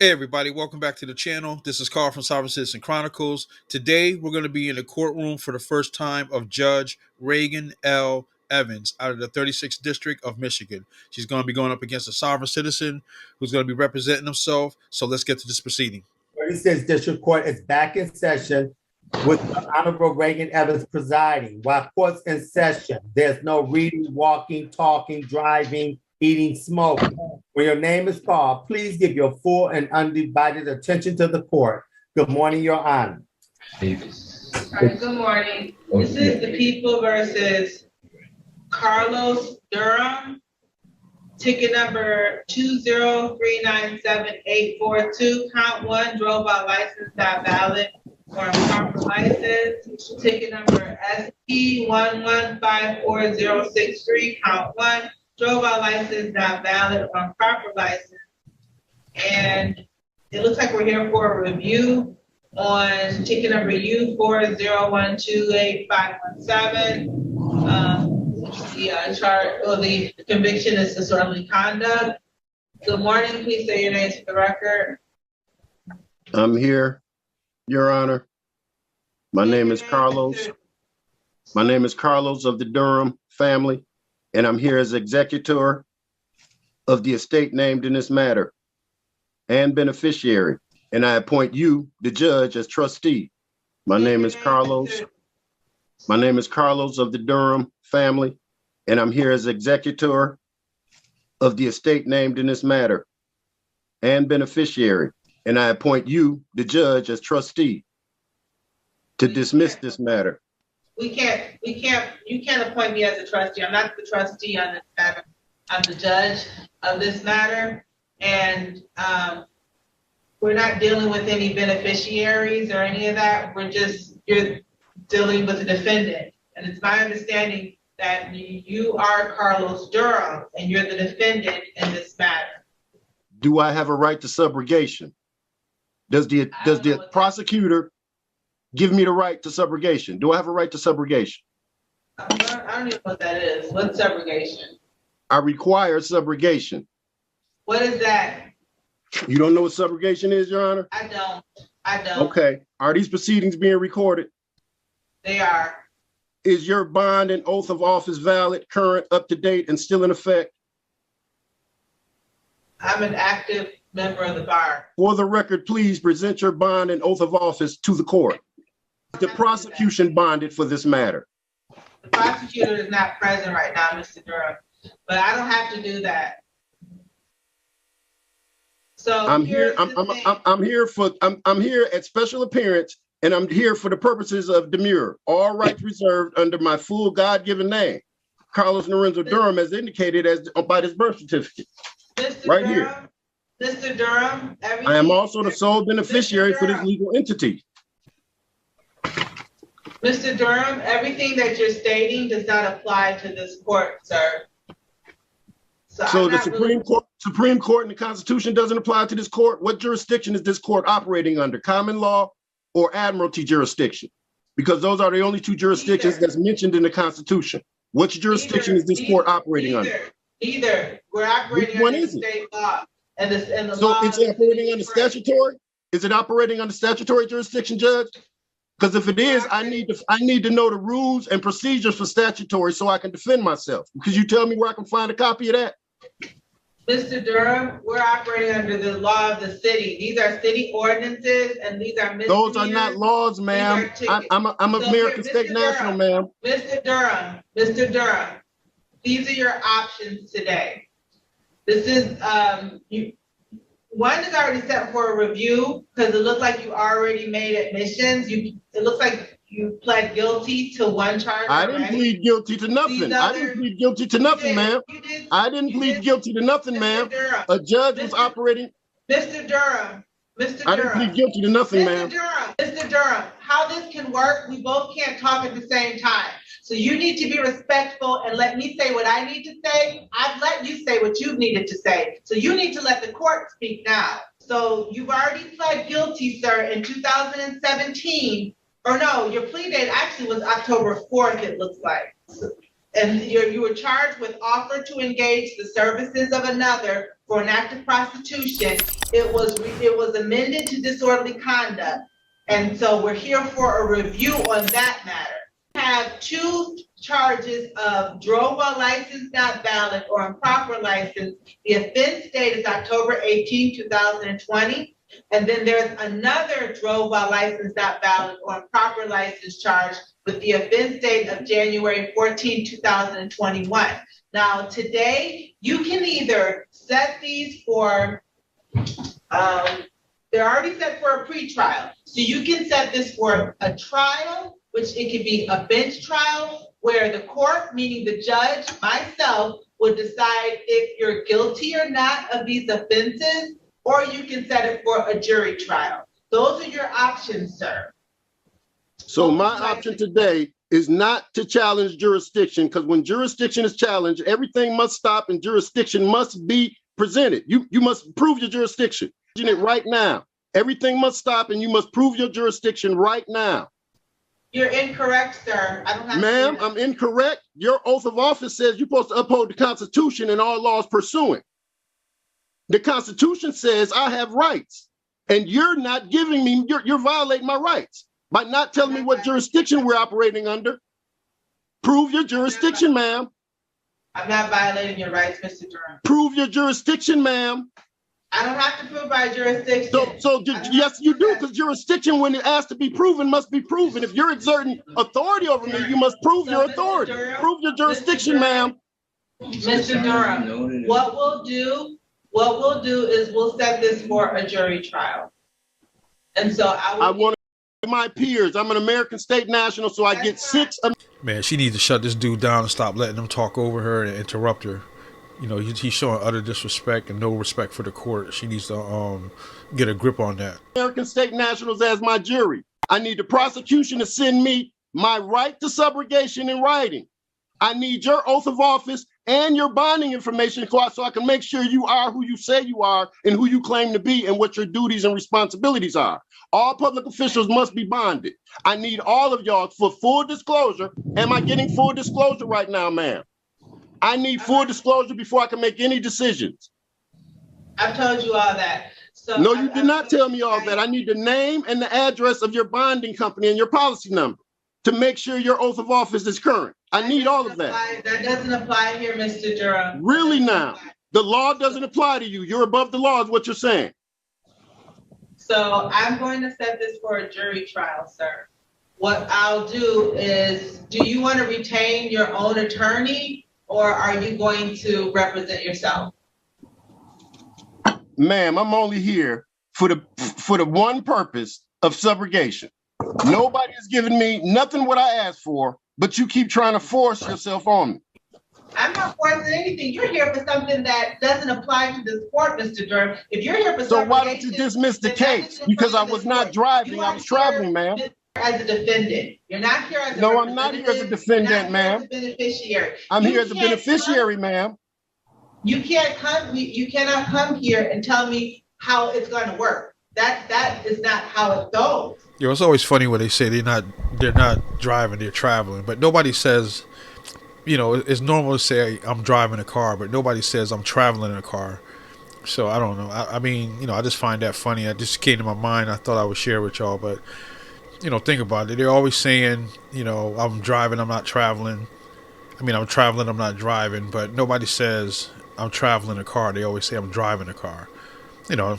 Hey everybody, welcome back to the channel. This is Carl from Sovcits and Chronicles. Today we're going to be in the courtroom for the first time of Judge Raeigan L Evans out of the 36th District of Michigan. She's going to be going up against a sovereign citizen who's going to be representing himself. So let's get to this proceeding. 36th District Court is back in session with the Honorable Raeigan Evans presiding. While court's in session, there's no reading, walking, talking, driving, eating, smoking. When your name is called, please give your full and undivided attention to the court. Good morning, Your Honor. All right, good morning. This is the People versus Carlos Durham. Ticket number 20397-842. Count 1, drove by license not valid or improper license. Ticket number SP115463. Count 1, drove by license not valid or improper license. And it looks like we're here for a review on ticket number U40128517. The conviction is disorderly conduct. Good morning. Please say your names for the record. I'm here, Your Honor. My name is Carlos. My name is Carlos of the Durham family, and I'm here as executor of the estate named in this matter and beneficiary, and I appoint you, the judge, as trustee. My name is Carlos. My name is Carlos of the Durham family, and I'm here as executor of the estate named in this matter and beneficiary, and I appoint you, the judge, as trustee to dismiss this matter. You can't appoint me as a trustee. I'm not the trustee on this matter. I'm the judge of this matter, and we're not dealing with any beneficiaries or any of that. You're dealing with the defendant, and it's my understanding that you are Carlos Durham and you're the defendant in this matter. Do I have a right to subrogation? Does the prosecutor give me the right to subrogation? Do I have a right to subrogation? I don't even know what that is. What's subrogation? I require subrogation. What is that? You don't know what subrogation is, Your Honor? I don't. Okay. Are these proceedings being recorded? They are. Is your bond and oath of office valid, current, up to date, and still in effect? I'm an active member of the bar. For the record, please present your bond and oath of office to the court. The prosecution bonded for this matter. The prosecutor is not present right now, Mr. Durham, but I don't have to do that. So I'm here at special appearance, and I'm here for the purposes of demurrer. All rights reserved under my full God-given name, Carlos Lorenzo Durham, as indicated by this birth certificate. Mr. Right Durham, here. Mr. Durham, I am also the sole beneficiary for this legal entity. Mr. Durham, everything that you're stating does not apply to this court, sir. So the Supreme Court and the Constitution doesn't apply to this court? What jurisdiction is this court operating under? Common law or admiralty jurisdiction? Because those are the only two jurisdictions that's mentioned in the Constitution. Which jurisdiction is this court operating under? Either. We're operating under state law. So it's operating under statutory? Is it operating under statutory jurisdiction, Judge? Because if it is, I need to know the rules and procedures for statutory so I can defend myself. Could you tell me where I can find a copy of that? Mr. Durham, we're operating under the law of the city. These are city ordinances, and these are misdemeanors. Those are not laws, ma'am. I'm American State National, ma'am. Mr. Durham, these are your options today. This is one is already set for a review because it looks like you already made admissions. It looks like you pled guilty to one charge. I didn't plead guilty to nothing. I didn't plead guilty to nothing, ma'am. I didn't plead guilty to nothing, ma'am. A judge was operating. Mr. Durham. I didn't plead guilty to nothing, ma'am. Mr. Durham, how this can work, we both can't talk at the same time. So you need to be respectful and let me say what I need to say. I've let you say what you needed to say. So you need to let the court speak now. So you've already pled guilty, sir, in 2017. Or no, your plea date actually was October 4th, it looks like. and you were charged with offer to engage the services of another for an act of prostitution. It was amended to disorderly conduct. And so we're here for a review on that matter. We have 2 charges of drove while license not valid or improper license. The offense date is October 18, 2020. And then there's another drove while license not valid or improper license charge with the offense date of January 14, 2021. Now, today, you can either set these for, they're already set for a pretrial. So you can set this for a trial, which it could be a bench trial, where the court, meaning the judge, myself, would decide if you're guilty or not of these offenses, or you can set it for a jury trial. Those are your options, sir. So my option today is not to challenge jurisdiction, because when jurisdiction is challenged, everything must stop and jurisdiction must be presented. You must prove your jurisdiction. It right now. Everything must stop and you must prove your jurisdiction right now. You're incorrect, sir. I don't have Ma'am, I'm incorrect. Your oath of office says you're supposed to uphold the Constitution and all laws pursuant. The Constitution says I have rights, and you're not giving me, you're violating my rights by not telling me what jurisdiction we're operating under. Prove your jurisdiction, ma'am. I'm not violating your rights, Mr. Durham. Prove your jurisdiction, ma'am. I don't have to prove my jurisdiction. Yes, you do, because jurisdiction, when it has to be proven, must be proven. If you're exerting authority over me, you must prove your authority. Prove your jurisdiction, ma'am. Mr. Durham, what we'll do is we'll set this for a jury trial. And so I want my peers. I'm an American state national, so I get 6. Man, she needs to shut this dude down and stop letting him talk over her and interrupt her. You know, he's showing utter disrespect and no respect for the court. She needs to get a grip on that. American state nationals as my jury. I need the prosecution to send me my right to subrogation in writing. I need your oath of office and your bonding information so I can make sure you are who you say you are and who you claim to be and what your duties and responsibilities are. All public officials must be bonded. I need all of y'all for full disclosure. Am I getting full disclosure right now, ma'am? I need full disclosure before I can make any decisions. I've told you all that. So no, you did not tell me all that. I need the name and the address of your bonding company and your policy number to make sure your oath of office is current. I need all of that. That doesn't apply here, Mr. Durham. Really now? The law doesn't apply to you. You're above the law is what you're saying. So I'm going to set this for a jury trial, sir. What I'll do is, do you want to retain your own attorney or are you going to represent yourself? Ma'am, I'm only here for the one purpose of subrogation. Nobody has given me nothing what I asked for, but you keep trying to force yourself on me. I'm not forcing anything. You're here for something that doesn't apply to this court, Mr. Durham. If you're here for so why don't you dismiss the case? Because I was not driving, I was traveling, ma'am. As a defendant. You're not here as a No, I'm not here as a defendant, ma'am. Beneficiary. I'm here as a beneficiary, ma'am. You cannot come here and tell me how it's going to work. That is not how it goes. You know, it's always funny when they say they're not driving, they're traveling, but nobody says, you know, it's normal to say I'm driving a car, but nobody says I'm traveling in a car. So I don't know. I mean, you know, I just find that funny. It just came to my mind. I thought I would share with y'all, but you know, think about it. They're always saying, you know, I'm driving, I'm not traveling. I mean, I'm traveling, I'm not driving, but nobody says I'm traveling a car. They always say I'm driving a car. You know,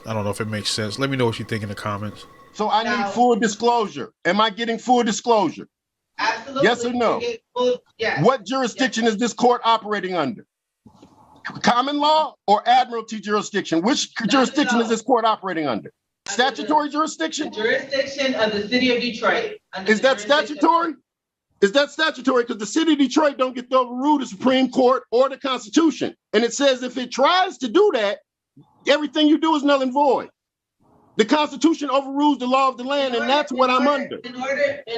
I don't know if it makes sense. Let me know what you think in the comments. So I need full disclosure. Am I getting full disclosure? Absolutely. Yes or no? Yes. What jurisdiction is this court operating under? Common law or admiralty jurisdiction? Which jurisdiction is this court operating under? Statutory jurisdiction? The jurisdiction of the city of Detroit. Is that statutory? Is that statutory? Because the city of Detroit don't get to overrule the Supreme Court or the Constitution. And it says if it tries to do that, everything you do is null and void. The Constitution overrules the law of the land, and that's what I'm under. In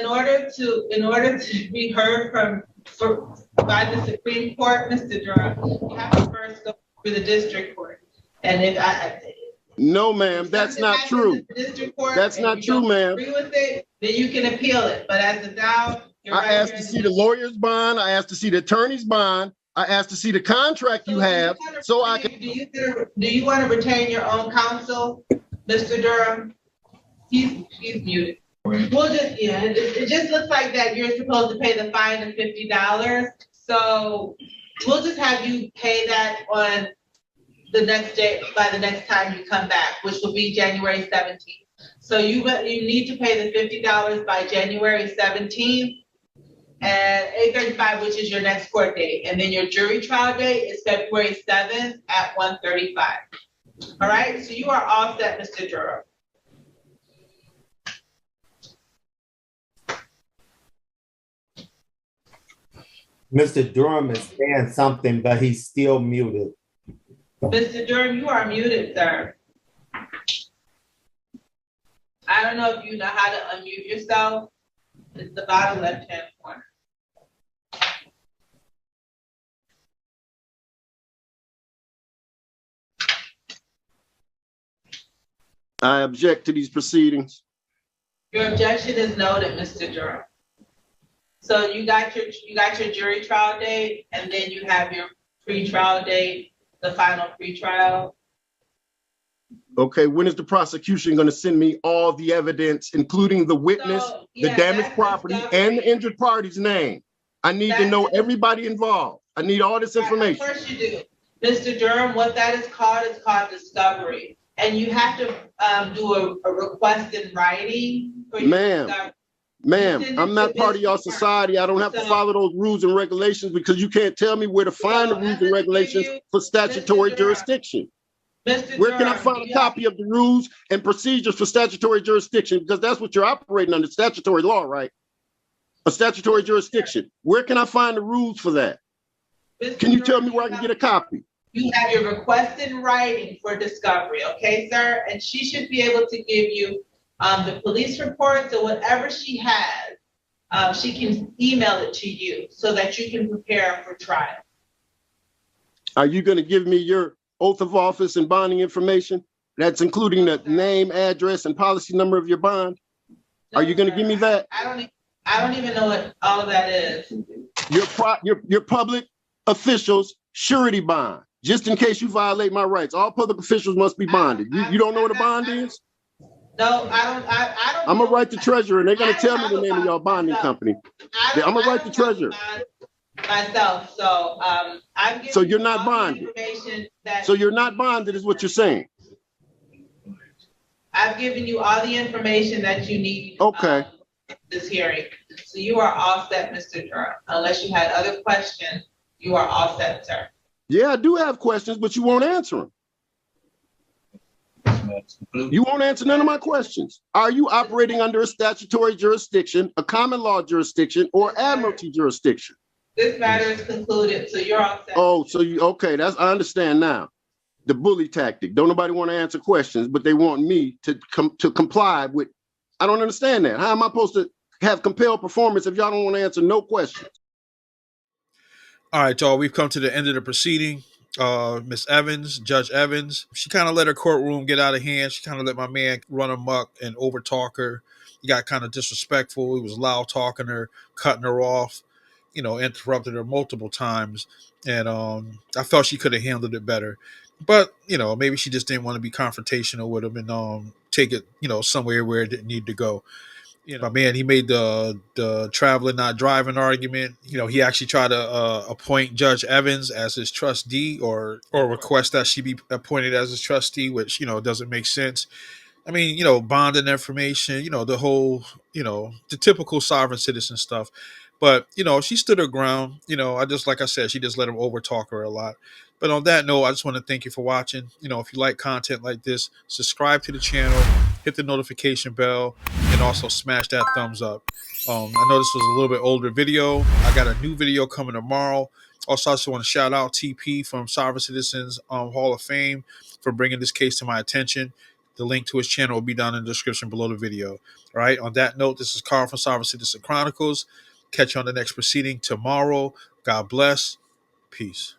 order to be heard by the Supreme Court, Mr. Durham, you have to first go through the district court. And no, ma'am, that's not true. That's not true, ma'am. Agree with it, then you can appeal it. But as of now, I asked to see the lawyer's bond. I asked to see the attorney's bond. I asked to see the contract you have, so I can. Do you want to retain your own counsel, Mr. Durham? He's muted. We'll just, yeah, it just looks like that you're supposed to pay the fine of $50. So we'll just have you pay that on the next day, by the next time you come back, which will be January 17th. So you need to pay the $50 by January 17th at 8:35, which is your next court date. And then your jury trial date is February 7th at 1:35. All right, so you are all set, Mr. Durham. Mr. Durham is saying something, but he's still muted. Mr. Durham, you are muted, sir. I don't know if you know how to unmute yourself. It's the bottom left-hand corner. I object to these proceedings. Your objection is noted, Mr. Durham. So you got your jury trial date, and then you have your pre-trial date, the final pre-trial. Okay, when is the prosecution going to send me all the evidence, including the witness, the damaged property, and the injured party's name? I need to know everybody involved. I need all this information. Of course you do. Mr. Durham, what that is called discovery. And you have to do a request in writing for your discovery. Ma'am, I'm not part of your society. I don't have to follow those rules and regulations because you can't tell me where to find the rules and regulations for statutory jurisdiction. Where can I find a copy of the rules and procedures for statutory jurisdiction? Because that's what you're operating under, statutory law, right? A statutory jurisdiction. Where can I find the rules for that? Can you tell me where I can get a copy? You have your request in writing for discovery, okay, sir? And she should be able to give you the police reports or whatever she has. She can email it to you so that you can prepare for trial. Are you going to give me your oath of office and bonding information? That's including the name, address, and policy number of your bond? No, are you going to give me that? I don't even know what all of that is. Your public officials surety bond, just in case you violate my rights. All public officials must be bonded. You don't know what a bond is? No, I don't. I'm gonna write the treasurer, and they're gonna tell me the name of your bonding company. I'm gonna write the treasurer. Myself, so I'm giving. So you're not bonded. So you're not bonded, is what you're saying. I've given you all the information that you need. Okay. This hearing, so you are all set, Mr. Durham. Unless you had other questions, you are all set, sir. Yeah, I do have questions, but you won't answer them. You won't answer none of my questions. Are you operating under a statutory jurisdiction, a common law jurisdiction, or admiralty jurisdiction? This matter is concluded, so you're all set. Oh, so okay, I understand now. The bully tactic. Don't nobody want to answer questions, but they want me to comply with. I don't understand that. How am I supposed to have compelled performance if y'all don't want to answer no questions? All right, y'all, we've come to the end of the proceeding. Miss Evans, Judge Evans, she kind of let her courtroom get out of hand. She kind of let my man run amok and overtalk her. He got kind of disrespectful. He was loud talking her, cutting her off, interrupted her multiple times. And I felt she could have handled it better. But, maybe she just didn't want to be confrontational with him and take it, somewhere where it didn't need to go. My man, he made the traveling not driving argument. He actually tried to appoint Judge Evans as his trustee or request that she be appointed as his trustee, which, doesn't make sense. I mean, bonding information, the whole, the typical sovereign citizen stuff. But, she stood her ground. Like I said, she just let him overtalk her a lot. But on that note, I just want to thank you for watching. If you like content like this, subscribe to the channel, hit the notification bell, and also smash that thumbs up. I know this was a little bit older video. I got a new video coming tomorrow. Also, I just want to shout out TP from Sovereign Citizens Hall of Fame for bringing this case to my attention. The link to his channel will be down in the description below the video. All right. On that note, this is Carl from Sovereign Citizen Chronicles. Catch you on the next proceeding tomorrow. God bless. Peace.